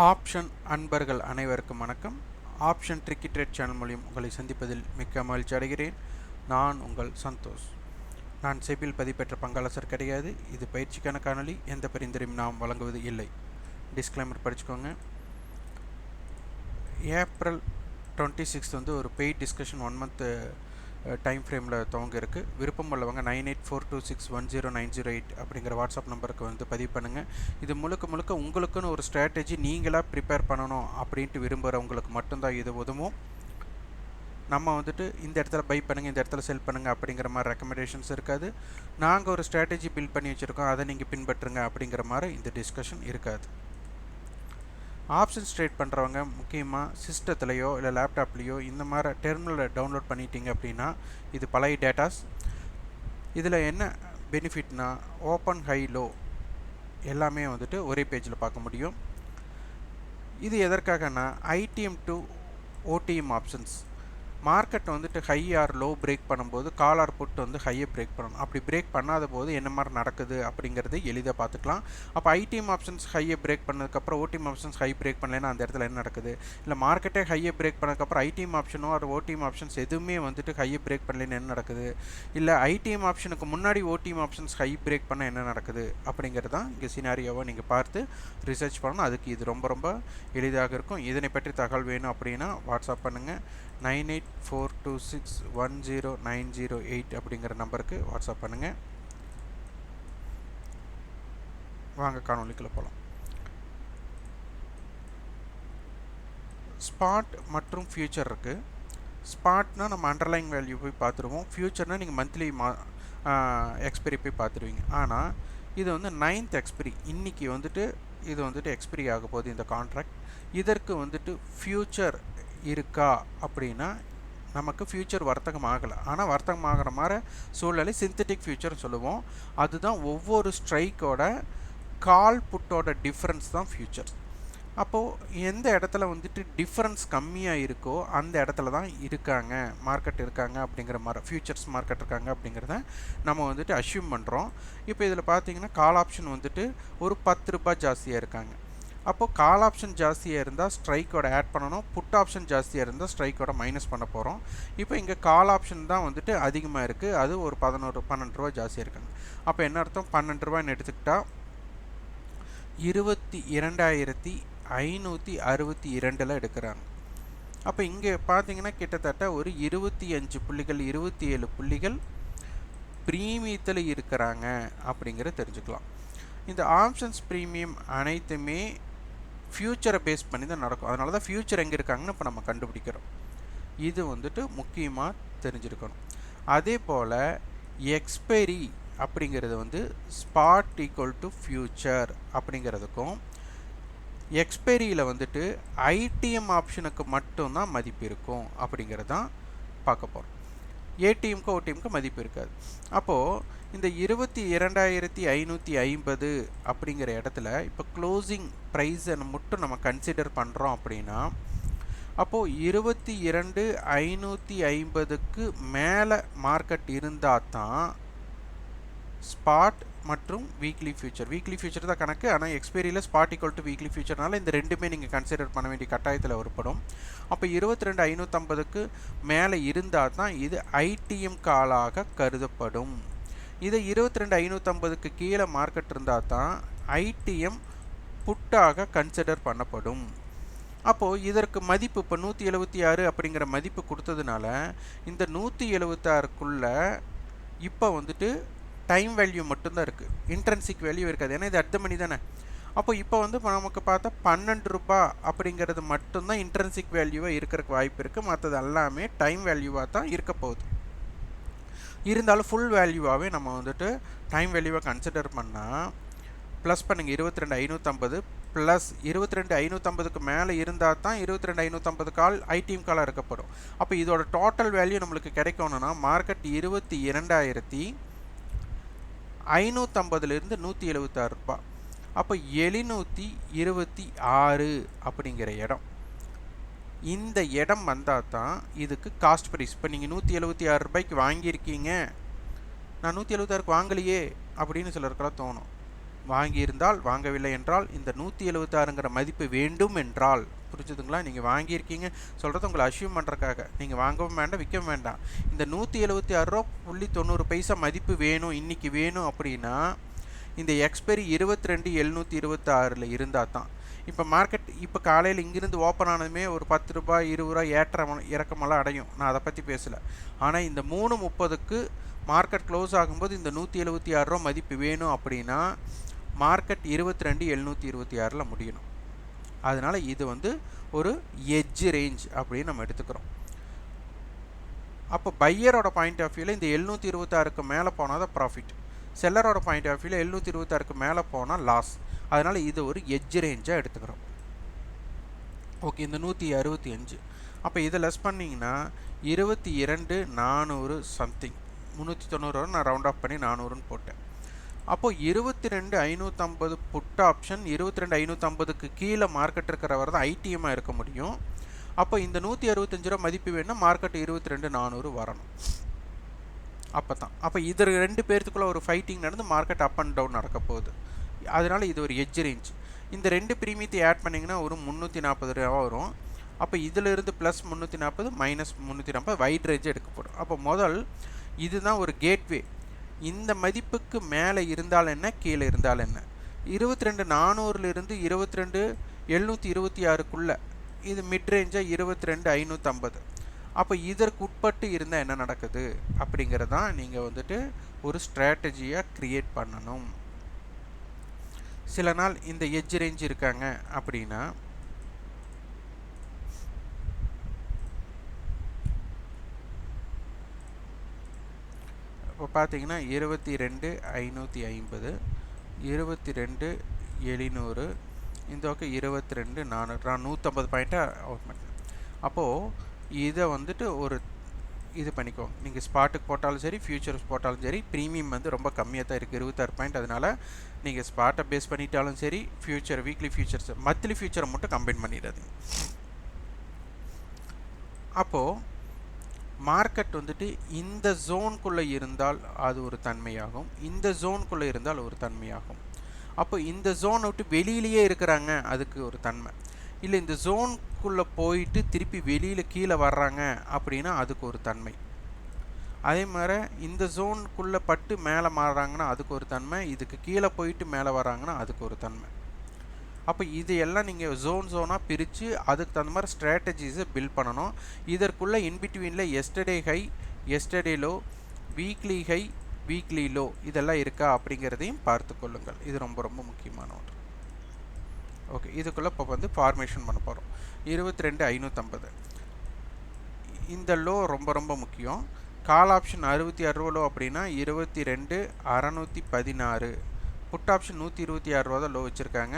Option அன்பர்கள் அனைவருக்கும் வணக்கம். ஆப்ஷன் ட்ரிக்கி ட்ரேட் சேனல் மூலியம் உங்களை சந்திப்பதில் மிக்க மகிழ்ச்சி அடைகிறேன். நான் உங்கள் சந்தோஷ். நான் செபில் பதிப்பெற்ற பங்காளர் கிடையாது. இது பயிற்சிக்கான காணொலி. எந்த பரிந்துரையும் நாம் வழங்குவது இல்லை. டிஸ்க்ளைமர் படிச்சுக்கோங்க. ஏப்ரல் 26 ஒரு பெய்ட் டிஸ்கஷன் 1 month டைம் ஃப்ரேமில் துவங்க இருக்குது. விருப்பம் உள்ளவங்க 9842610908 அப்படிங்கிற வாட்ஸ்அப் நம்பருக்கு பதிவு பண்ணுங்கள். இது முழுக்க உங்களுக்குன்னு ஒரு ஸ்ட்ராட்டஜி நீங்களாக ப்ரிப்பேர் பண்ணணும் அப்படின்ட்டு விரும்புகிறவங்களுக்கு மட்டும்தான் இது உதவும். நம்ம இந்த இடத்துல பை பண்ணுங்கள், இந்த இடத்துல செல் பண்ணுங்கள் அப்படிங்கிற மாதிரி ரெக்கமெண்டேஷன்ஸ் இருக்காது. நாங்கள் ஒரு ஸ்ட்ராட்டஜி பில்ட் பண்ணி வச்சுருக்கோம், அதை நீங்கள் பின்பற்றுங்க அப்படிங்கிற மாதிரி இந்த டிஸ்கஷன் இருக்காது. ஆப்ஷன்ஸ் ட்ரேட் பண்ணுறவங்க முக்கியமாக சிஸ்டத்துலையோ இல்லை லேப்டாப்லேயோ இந்த மாதிரி டெர்மினலில் டவுன்லோட் பண்ணிட்டீங்க அப்படின்னா இது பழைய டேட்டாஸ். இதில் என்ன பெனிஃபிட்னா ஓப்பன் ஹை லோ எல்லாமே ஒரே பேஜில் பார்க்க முடியும். இது எதற்காகனா ITM to OTM options. Market high or low break பண்ணும்போது கால் ஆர் புட் ஹையை பிரேக் பண்ணணும். அப்படி பிரேக் பண்ணாத போது என்ன மாதிரி நடக்குது அப்படிங்கிறது எளிதாக பார்த்துக்கலாம். அப்போ ஐடிஎம் ஆப்ஷன்ஸ் ஹையை பிரேக் பண்ணதுக்கப்புறம் ஓடிஎம் ஆப்ஷன்ஸ் ஹை பிரேக் பண்ணலைன்னா அந்த இடத்துல என்ன நடக்குது, இல்லை மார்க்கெட்டே ஹையை பிரேக் பண்ணதுக்கப்புறம் ஐடிஎம் ஆப்ஷனோ ஒரு ஓடிஎம் ஆப்ஷன்ஸ் எதுவுமே ஹையை பிரேக் பண்ணலைன்னு என்ன நடக்குது, இல்லை ஐடிஎம் ஆப்ஷனுக்கு முன்னாடி ஓடிஎம் ஆப்ஷன்ஸ் ஹை பிரேக் பண்ண என்ன நடக்குது அப்படிங்கிறது தான் இங்கே சினாரியோவை நீங்கள் பார்த்து ரிசர்ச் பண்ணணும். அதுக்கு இது ரொம்ப எளிதாக இருக்கும். இதனை பற்றி தகவல் வேணும் அப்படின்னா வாட்ஸ்அப் பண்ணுங்கள். 9842610908 அப்படிங்கிற நம்பருக்கு வாட்ஸ்அப் பண்ணுங்கள். வாங்க காணொலிக்குள்ள போகலாம். ஸ்பாட் மற்றும் ஃபியூச்சர் இருக்குது. ஸ்பாட்னால் நம்ம அண்டர்லைங் வேல்யூ போய் பார்த்துருவோம். ஃபியூச்சர்னால் நீங்கள் மந்த்லி எக்ஸ்பைரி போய் பார்த்துருவீங்க. ஆனால் இது 9th எக்ஸ்பைரி. இன்றைக்கி இது எக்ஸ்பைரி ஆக போகுது இந்த கான்ட்ராக்ட். இதற்கு ஃபியூச்சர் இருக்கா அப்படின்னா நமக்கு ஃபியூச்சர் வர்த்தகம் ஆகலை. ஆனால் வர்த்தகம் ஆகிற மாதிரி சூழ்நிலை சிந்தட்டிக் ஃபியூச்சர்னு சொல்லுவோம். அதுதான் ஒவ்வொரு ஸ்ட்ரைக்கோட கால் புட்டோட டிஃப்ரென்ஸ் தான் ஃபியூச்சர். அப்போது எந்த இடத்துல டிஃப்ரென்ஸ் கம்மியாக இருக்கோ அந்த இடத்துல தான் மார்க்கெட் இருக்காங்க அப்படிங்கிற மாதிரி ஃபியூச்சர்ஸ் மார்க்கெட் இருக்காங்க அப்படிங்கிறத நம்ம அஷ்யூம் பண்ணுறோம். இப்போ இதில் பார்த்தீங்கன்னா கால் ஆப்ஷன் ஒரு 10 ரூபாய் ஜாஸ்தியாக இருக்காங்க. அப்போது கால் ஆப்ஷன் ஜாஸ்தியாக இருந்தால் ஸ்ட்ரைக்கோட ஆட் பண்ணணும், புட் ஆப்ஷன் ஜாஸ்தியாக இருந்தால் ஸ்ட்ரைக்கோட மைனஸ் பண்ண போகிறோம். இப்போ இங்கே கால் ஆப்ஷன் தான் அதிகமாக இருக்குது. அது ஒரு 12 ரூபா ஜாஸ்தியாக இருக்காங்க. அப்போ என்ன அர்த்தம், 12 ரூபான்னு எடுத்துக்கிட்டால் 22,562 எடுக்கிறாங்க. அப்போ இங்கே பார்த்தீங்கன்னா கிட்டத்தட்ட ஒரு 25 புள்ளிகள் 27 புள்ளிகள் ப்ரீமியத்தில் இருக்கிறாங்க அப்படிங்கிற தெரிஞ்சுக்கலாம். இந்த ஆப்ஷன்ஸ் ப்ரீமியம் அனைத்துமே ஃபியூச்சரை பேஸ் பண்ணி தான் நடக்கும். அதனால தான் ஃபியூச்சர் எங்கே இருக்காங்கன்னு இப்போ நம்ம கண்டுபிடிக்கிறோம். இது முக்கியமாக தெரிஞ்சிருக்கணும். அதே போல் எக்ஸ்பைரி அப்படிங்கிறது ஸ்பாட் ஈக்குவல் டு ஃபியூச்சர் அப்படிங்கிறதுக்கும் எக்ஸ்பைரியில் ஐடிஎம் ஆப்ஷனுக்கு மட்டும்தான் மதிப்பு இருக்கும் அப்படிங்கிறது தான் பார்க்க போகிறோம். ஏடிஎம்க்கு ஓடிஎம்க்கு மதிப்பு இருக்காது. அப்போது இந்த 22,550 அப்படிங்கிற இடத்துல இப்போ க்ளோசிங் ப்ரைஸை மட்டும் நம்ம கன்சிடர் பண்ணுறோம் அப்படின்னா அப்போது 22,550க்கு மேலே மார்க்கெட் இருந்தால் தான் ஸ்பாட் மற்றும் வீக்லி ஃபியூச்சர் தான் கணக்கு. ஆனால் எக்ஸ்பைரியில் ஸ்பாட் ஈக்குவல் டு வீக்லி ஃபியூச்சர்னால இந்த ரெண்டுமே நீங்கள் கன்சிடர் பண்ண வேண்டிய கட்டாயத்தில் ஏற்படும். அப்போ 22,550க்கு மேலே இருந்தால் தான் இது ஐடிஎம் காலாக கருதப்படும். இது 22,550க்கு கீழே மார்க்கெட் இருந்தால் தான் ஐடிஎம் புட்டாக கன்சிடர் பண்ணப்படும். அப்போது இதற்கு மதிப்பு இப்போ 176 அப்படிங்கிற மதிப்பு கொடுத்ததுனால இந்த 176க்குள்ளே இப்போ டைம் வேல்யூ மட்டும்தான் இருக்குது, இன்ட்ரென்சிக் வேல்யூ இருக்காது. ஏன்னா இது அடுத்த மணி தானே. அப்போ இப்போ நமக்கு பார்த்தா 12 ரூபா அப்படிங்கிறது மட்டும்தான் இன்ட்ரென்சிக் வேல்யூவாக இருக்கிறதுக்கு வாய்ப்பு இருக்குது. மற்றது எல்லாமே டைம் வேல்யூவாக தான் இருக்க போகுது. இருந்தாலும் ஃபுல் வேல்யூவாகவே நம்ம டைம் வேல்யூவாக கன்சிடர் பண்ணால் ப்ளஸ் பண்ணுங்கள் 22,550 ப்ளஸ் 22,550க்கு மேலே இருந்தால் தான் 22,550 கால் ஐடிஎம் காலாக இருக்கப்படும். அப்போ இதோட டோட்டல் வேல்யூ நம்மளுக்கு கிடைக்கணும்னா மார்க்கெட் 22,550லேருந்து 176 ரூபா. அப்போ 726 அப்படிங்கிற இடம், இந்த இடம் வந்தால் தான் இதுக்கு காஸ்ட் ப்ரைஸ். இப்போ நீங்கள் 176 ரூபாய்க்கு வாங்கியிருக்கீங்க, நான் 176க்கு வாங்கலையே அப்படின்னு சிலருக்கெல்லாம் தோணும். வாங்கியிருந்தால், வாங்கவில்லை என்றால் இந்த 176ங்கிற மதிப்பு வேண்டும் என்றால், புரிஞ்சுதுங்களா? நீங்கள் வாங்கியிருக்கீங்க சொல்கிறது உங்களை அஷ்யூம் பண்ணுறக்காக. நீங்கள் வாங்கவும் வேண்டாம், விற்கவும் வேண்டாம். இந்த 176.90 மதிப்பு வேணும், இன்றைக்கி வேணும் அப்படின்னா இந்த எக்ஸ்பைரி 22/726 இருந்தால் தான். இப்போ மார்க்கெட் இப்போ காலையில் இங்கிருந்து ஓப்பன் ஆனதுமே ஒரு 10 ரூபாய் 20 ரூபாய் இறக்கமெல்லாம் அடையும், நான் அதை பற்றி பேசலை. ஆனால் இந்த 3:30க்கு மார்க்கெட் க்ளோஸ் ஆகும்போது இந்த 176 ரூபா மதிப்பு வேணும் அப்படின்னா மார்க்கெட் 22/726 முடியணும். அதனால் இது வந்து ஒரு எட்ஜ் ரேஞ்ச் அப்படின்னு நம்ம எடுத்துக்கிறோம். அப்போ பையரோட பாயிண்ட் ஆஃப் வியூவில் இந்த 726க்கு மேலே போனால் தான் ப்ராஃபிட், செல்லரோட பாயிண்ட் ஆஃப் வியூவில் 726க்கு மேலே போனால் லாஸ். அதனால் இது ஒரு எட்ஜ் ரேஞ்சாக எடுத்துக்கிறோம். ஓகே, இந்த 165 அப்போ இதை லெஸ் பண்ணிங்கன்னா 22,400 சம்திங், 390 நான் ரவுண்ட் ஆஃப் பண்ணி 400ன்னு போட்டேன். அப்போது 22,550 புட் ஆப்ஷன் 22,550க்கு கீழே மார்க்கெட் இருக்கிறவர் தான் ஐடிஎம்மாக இருக்க முடியும். அப்போ இந்த 165 ரூபா மதிப்பு வேணும்னா மார்க்கெட் 22,400 வரணும். அப்போ தான் அப்போ இது ரெண்டு பேர்த்துக்குள்ளே ஒரு ஃபைட்டிங் நடந்து மார்க்கெட் அப் அண்ட் டவுன் நடக்க போகுது. அதனால் இது ஒரு எட்ஜ் ரேஞ்ச். இந்த ரெண்டு பிரீமியத்தை ஆட் பண்ணிங்கன்னா ஒரு 340 ரூபா வரும். அப்போ இதிலிருந்து ப்ளஸ் 340 மைனஸ் 340 வைட் ரேஞ்ச் எடுக்கப்படும். அப்போ முதல் இதுதான் ஒரு கேட்வே. இந்த மதிப்புக்கு மேலே இருந்தால் என்ன, கீழே இருந்தால் என்ன. 22,400லிருந்து 22,726க்குள்ளே இது மிட் ரேஞ்சாக 22,550. அப்போ இதற்கு உட்பட்டு இருந்தால் என்ன நடக்குது அப்படிங்கிறதான் நீங்கள் வந்துட்டு ஒரு ஸ்ட்ராட்டஜியாக க்ரியேட் பண்ணணும். சில நாள் இந்த எட்ஜ் ரேஞ்ச் இருக்காங்க அப்படின்னா இப்போ பார்த்தீங்கன்னா 22,550, 22,700, இந்த பக்கம் 22,400, நான் 150 பாயிண்ட்டாக அவுட் பண்ணேன். அப்போது இதை வந்துட்டு ஒரு இது பண்ணிக்கோங்க. நீங்கள் ஸ்பாட்டுக்கு போட்டாலும் சரி, ஃபியூச்சர்ஸ் போட்டாலும் சரி, ப்ரீமியம் வந்து ரொம்ப கம்மியாக தான் இருக்குது, 26 பாயிண்ட். அதனால் நீங்கள் ஸ்பாட்டை பேஸ் பண்ணிட்டாலும் சரி, ஃபியூச்சர் வீக்லி ஃபியூச்சர்ஸ் மந்த்லி ஃபியூச்சரை மட்டும் கம்பைன் பண்ணிடாதீங்க. அப்போது மார்க்கெட் வந்துட்டு இந்த ஜோனுக்குள்ளே இருந்தால் அது ஒரு தன்மையாகும், இந்த ஜோனுக்குள்ளே இருந்தால் ஒரு தன்மையாகும். அப்போ இந்த ஜோனை விட்டு வெளியிலேயே இருக்கிறாங்க, அதுக்கு ஒரு தன்மை. இல்லை இந்த ஜோனுக்குள்ளே போயிட்டு திருப்பி வெளியில் கீழே வர்றாங்க அப்படின்னா அதுக்கு ஒரு தன்மை. அதே மாதிரி இந்த ஜோனுக்குள்ளே பட்டு மேலே மாறுறாங்கன்னா அதுக்கு ஒரு தன்மை, இதுக்கு கீழே போயிட்டு மேலே வராங்கன்னா அதுக்கு ஒரு தன்மை. அப்போ இது எல்லாம் நீங்கள் ஜோனாக பிரித்து அதுக்கு தகுந்த மாதிரி ஸ்ட்ராட்டஜிஸை பில்ட் பண்ணணும். இதற்குள்ளே இன்பிட்வீனில் yesterday high, yesterday low, weekly high, weekly low இதெல்லாம் இருக்கா அப்படிங்கிறதையும் பார்த்து கொள்ளுங்கள். இது ரொம்ப ரொம்ப முக்கியமான ஒன்று. ஓகே, இதுக்குள்ளே இப்போ வந்து ஃபார்மேஷன் பண்ண போகிறோம். 22,550 இந்த லோ ரொம்ப ரொம்ப முக்கியம். கால் ஆப்ஷன் 66 ரூபா லோ அப்படின்னா 22,616. புட் ஆப்ஷன் 126 ரூபா தான் லோ வச்சுருக்காங்க.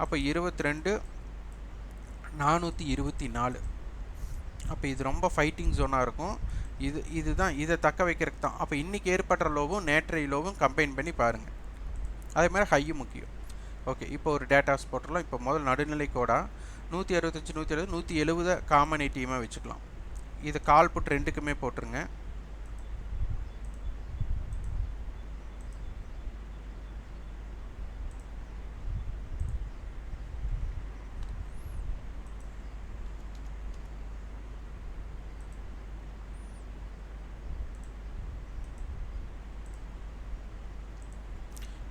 அப்போ 22,424. அப்போ இது ரொம்ப ஃபைட்டிங் ஜோனாக இருக்கும். இதுதான் இதை தக்க வைக்கிறதுக்கு தான். அப்போ இன்றைக்கி ஏற்பட்ட லோவும் நேற்றைய லோவும் கம்பைன் பண்ணி பாருங்கள். அதே மாதிரி ஹையும் முக்கியம். ஓகே, இப்போ ஒரு டேட்டாஸ் போட்டுடலாம். இப்போ முதல் நடுநிலை கோடாக 165, 170, 170 காமன் ஏடிஎம்மாக வச்சுக்கலாம். இது கால் புட் ரெண்டுக்குமே போட்டுருங்க.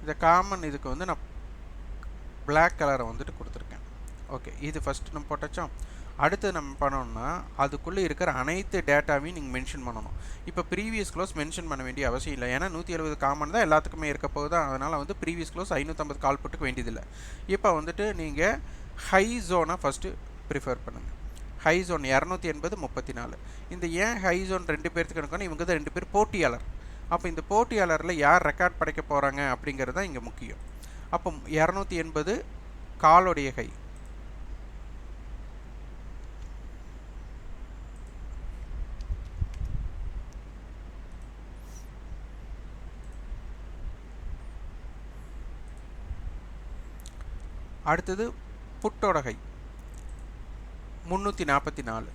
இந்த காமன் இதுக்கு வந்து நான் பிளாக் கலரை வந்துட்டு கொடுத்துருக்கேன். ஓகே, இது ஃபஸ்ட்டு நம்ம போட்டாச்சோம். அடுத்து நம்ம பண்ணோம்னா அதுக்குள்ளே இருக்கிற அனைத்து டேட்டாவையும் நீங்கள் மென்ஷன் பண்ணணும். இப்போ ப்ரீவியஸ் க்ளோஸ் மென்ஷன் பண்ண வேண்டிய அவசியம் இல்லை, ஏன்னா 170 காமன் தான் எல்லாத்துக்குமே இருக்க போகுது. அதனால் வந்து ப்ரீவியஸ் க்ளோஸ் 550 கால் போட்டுக்க வேண்டியதில்லை. இப்போ வந்துட்டு நீங்கள் ஹை ஜோனை ஃபஸ்ட்டு ப்ரிஃபர் பண்ணுங்கள். High zone 280, 34. இந்த ஏன் ஹை ஜோன் ரெண்டு பேர்த்துக்கு எடுக்கணும், இவங்க தான் ரெண்டு பேர் போட்டியாளர். அப்போ இந்த போட்டியாளரில் யார் ரெக்கார்ட் படைக்க போகிறாங்க அப்படிங்கிறது தான் இங்கே முக்கியம். அப்போ 280 காலோடைய ஹை. அடுத்தது புட்டோட ஹை 344.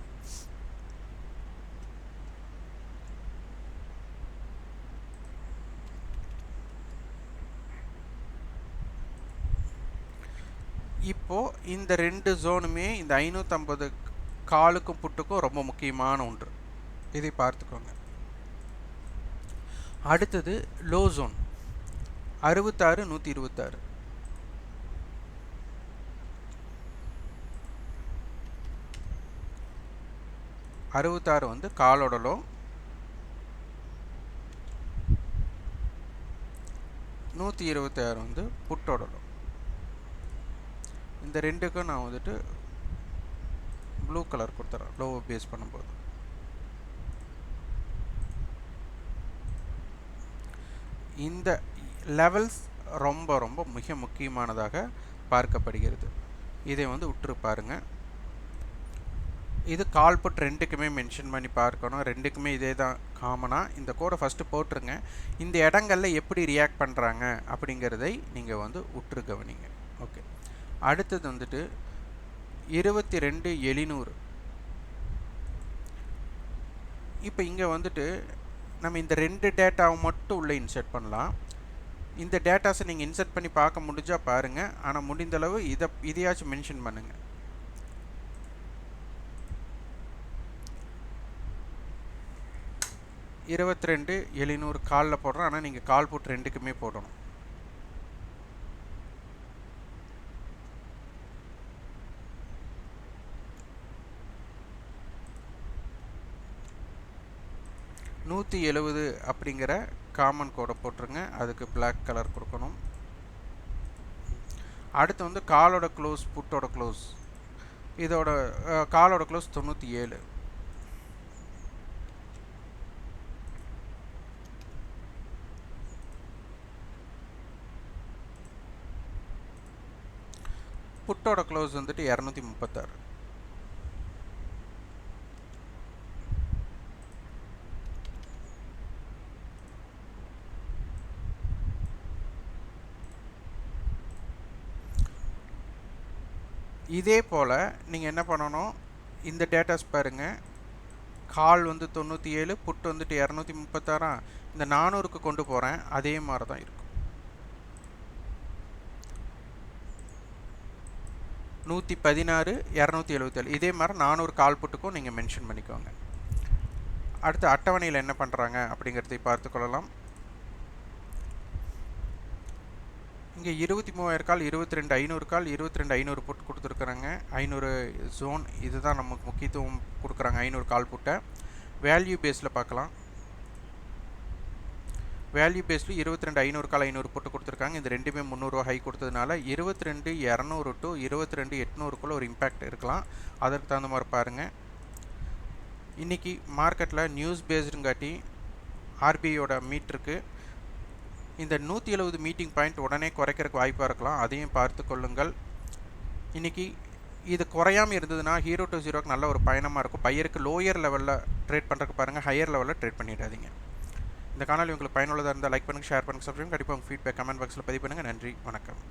இப்போது இந்த ரெண்டு ஜோனுமே இந்த 550 காலுக்கும் புட்டுக்கும் ரொம்ப முக்கியமான ஒன்று, இதை பார்த்துக்கோங்க. அடுத்தது லோ ஜோன் 66 126. வந்து காலோட லோ, 126 வந்து புட்டோட லோ. இந்த ரெண்டுக்கும் நான் வந்துட்டு ப்ளூ கலர் கொடுத்துறேன் லோவை பேஸ் பண்ணும்போது. இந்த லெவல்ஸ் ரொம்ப ரொம்ப மிக முக்கியமானதாக பார்க்கப்படுகிறது. இதை வந்து உற்று பாருங்க. இது கால் புட் ரெண்டுக்குமே மென்ஷன் பண்ணி பார்க்கணும். ரெண்டுக்குமே இதே தான் காமனாக. இந்த கோடை ஃபஸ்ட்டு போட்டுருங்க. இந்த இடங்களில் எப்படி ரியாக்ட் பண்ணுறாங்க அப்படிங்கிறதை நீங்கள் வந்து உற்று கவனிங்க. ஓகே, அடுத்தது வந்துட்டு 22,700. இப்போ இங்கே வந்துட்டு நம்ம இந்த ரெண்டு டேட்டாவை மட்டும் உள்ளே இன்சர்ட் பண்ணலாம். இந்த டேட்டாஸை நீங்கள் இன்சர்ட் பண்ணி பார்க்க முடிஞ்சால் பாருங்கள். ஆனால் முடிந்தளவு இதையாச்சும் மென்ஷன் பண்ணுங்கள். $22,700 காலில் போடுறோம். ஆனால் நீங்கள் கால் புட் ரெண்டுக்குமே போடணும். $170 அப்படிங்கிற காமன் கோடை போட்டுருங்க. அதுக்கு பிளாக் கலர் கொடுக்கணும். அடுத்து வந்து காலோட க்ளோஸ் புட்டோட க்ளோஸ். இதோட காலோட க்ளோஸ் 97. புட்டோட க்ளோஸ் வந்துட்டு 236. இதே போல் நீங்கள் என்ன பண்ணணும், இந்த டேட்டாஸ் பாருங்கள். கால் வந்து 97, புட்டு வந்துட்டு 236. இந்த 400க்கு கொண்டு போகிறேன். அதே மாதிரி தான் இருக்கும். 116, 277. இதே மாதிரி 400 கால் புட்டுக்கும் நீங்கள் மென்ஷன் பண்ணிக்கோங்க. அடுத்து அட்டவணையில் என்ன பண்ணுறாங்க அப்படிங்கிறதை பார்த்து கொள்ளலாம். இங்கே 23,000 கால், 22,500 கால், 22,500 புட் கொடுத்துருக்குறாங்க. 500 ஜோன், இதுதான் நமக்கு முக்கியத்துவம் கொடுக்குறாங்க. 500 கால் புட்டை வேல்யூ பேஸில் பார்க்கலாம். வேல்யூ பேஸில் 22,500 கால் 500 புட்டு கொடுத்துருக்காங்க. இந்த ரெண்டுமே 300 ஹை கொடுத்ததுனால 22,200 டு 22,800க்குள்ளே ஒரு இம்பேக்ட் இருக்கலாம். அதற்கு தகுந்த மாதிரி பாருங்கள். இன்றைக்கி மார்க்கெட்டில் நியூஸ் பேஸ்டுங்காட்டி ஆர்பிஐயோட மீட்டருக்கு இந்த 170 மீட்டிங் பாயிண்ட் உடனே குறைக்கிறதுக்கு வாய்ப்பாக இருக்கலாம். அதையும் பார்த்து கொள்ளுங்கள். இன்றைக்கி இது குறையாமல் இருந்ததுன்னா ஹீரோ டு ஜீரோக்கு நல்ல ஒரு பயணமாக இருக்கும். பையருக்கு லோயர் லெவலில் ட்ரேட் பண்ணுறதுக்கு பாருங்கள், ஹையர் லெவலில் ட்ரேட் பண்ணிடாதீங்க. இந்த காணொலி உங்களுக்கு பயனுள்ளதாக இருந்தால் லைக் பண்ணுங்கள், ஷேர் பண்ணுங்கள், சப்ஸ்கிரைப். கண்டிப்பாக உங்கள் ஃபீட்பேக் கமெண்ட் பாக்ஸில் பதிவு பண்ணுங்கள். நன்றி, வணக்கம்.